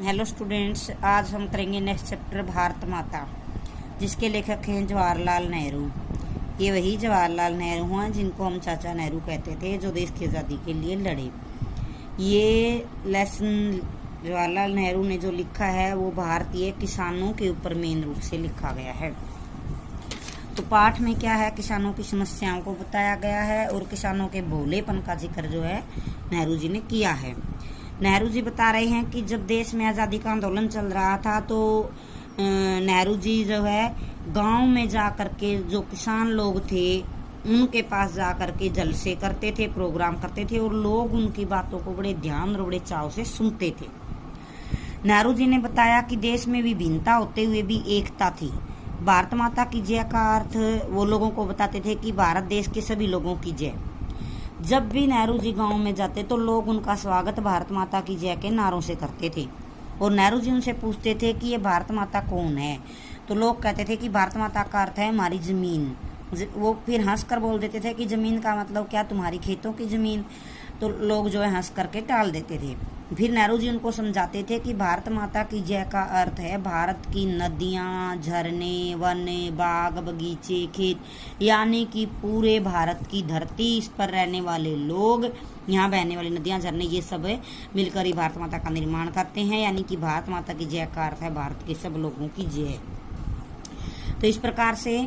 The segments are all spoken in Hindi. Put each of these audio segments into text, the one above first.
हेलो स्टूडेंट्स, आज हम करेंगे नेक्स्ट चैप्टर भारत माता, जिसके लेखक हैं जवाहरलाल नेहरू। ये वही जवाहरलाल नेहरू हैं जिनको हम चाचा नेहरू कहते थे, जो देश की आज़ादी के लिए लड़े। ये लेसन जवाहरलाल नेहरू ने जो लिखा है वो भारतीय किसानों के ऊपर मेन रूप से लिखा गया है। तो पाठ में क्या है, किसानों की समस्याओं को बताया गया है और किसानों के भोलेपन का जिक्र जो है नेहरू जी ने किया है। नेहरू जी बता रहे हैं कि जब देश में आज़ादी का आंदोलन चल रहा था तो नेहरू जी जो है गांव में जा करके जो किसान लोग थे उनके पास जा करके जलसे करते थे, प्रोग्राम करते थे और लोग उनकी बातों को बड़े ध्यान और बड़े चाव से सुनते थे। नेहरू जी ने बताया कि देश में विभिन्नता होते हुए भी एकता थी। भारत माता की जय का अर्थ वो लोगों को बताते थे कि भारत देश के सभी लोगों की जय। जब भी नेहरू जी गांव में जाते तो लोग उनका स्वागत भारत माता की जय के नारों से करते थे और नेहरू जी उनसे पूछते थे कि ये भारत माता कौन है। तो लोग कहते थे कि भारत माता का अर्थ है हमारी जमीन। वो फिर हंस कर बोल देते थे कि जमीन का मतलब क्या, तुम्हारी खेतों की जमीन। तो लोग जो है हंस करके टाल देते थे। फिर नेहरू जी उनको समझाते थे कि भारत माता की जय का अर्थ है भारत की नदियाँ, झरने, वन, बाग, बगीचे, खेत, यानी कि पूरे भारत की धरती, इस पर रहने वाले लोग, यहाँ बहने वाली नदियाँ, झरने, ये सब मिलकर ही भारत माता का निर्माण करते हैं। यानी कि भारत माता की जय का अर्थ है भारत के सब लोगों की जय। तो इस प्रकार से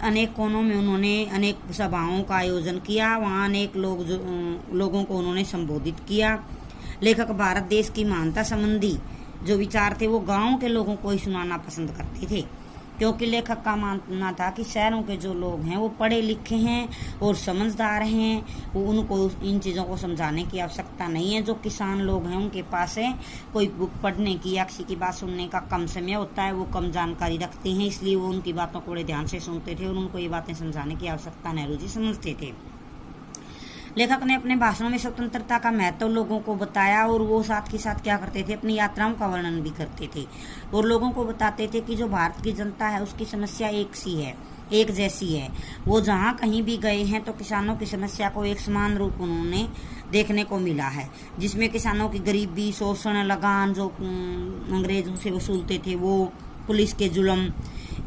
अनेक कोनों में उन्होंने अनेक सभाओं का आयोजन किया, वहाँ अनेक लोगों को उन्होंने संबोधित किया। लेखक भारत देश की महानता संबंधी जो विचार थे वो गांव के लोगों को ही सुनाना पसंद करते थे, क्योंकि लेखक का मानना था कि शहरों के जो लोग हैं वो पढ़े लिखे हैं और समझदार हैं, वो उनको इन चीज़ों को समझाने की आवश्यकता नहीं है। जो किसान लोग हैं उनके पास है कोई बुक पढ़ने की या किसी की बात सुनने का कम समय होता है, वो कम जानकारी रखते हैं, इसलिए वो उनकी बातों को बड़े ध्यान से सुनते थे और उनको ये बातें समझाने की आवश्यकता नेहरू जी समझते थे। लेखक ने अपने भाषणों में स्वतंत्रता का महत्व लोगों को बताया और वो साथ के साथ क्या करते थे, अपनी यात्राओं का वर्णन भी करते थे और लोगों को बताते थे कि जो भारत की जनता है उसकी समस्या एक सी है, एक जैसी है। वो जहाँ कहीं भी गए हैं तो किसानों की समस्या को एक समान रूप उन्होंने देखने को मिला है, जिसमें किसानों की गरीबी, शोषण, लगान जो अंग्रेजों से वसूलते थे वो, पुलिस के जुल्म,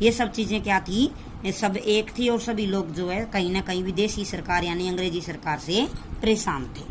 ये सब चीज़ें क्या थी, ये सब एक थी और सभी लोग जो है कहीं ना कहीं विदेशी सरकार यानी अंग्रेजी सरकार से परेशान थे।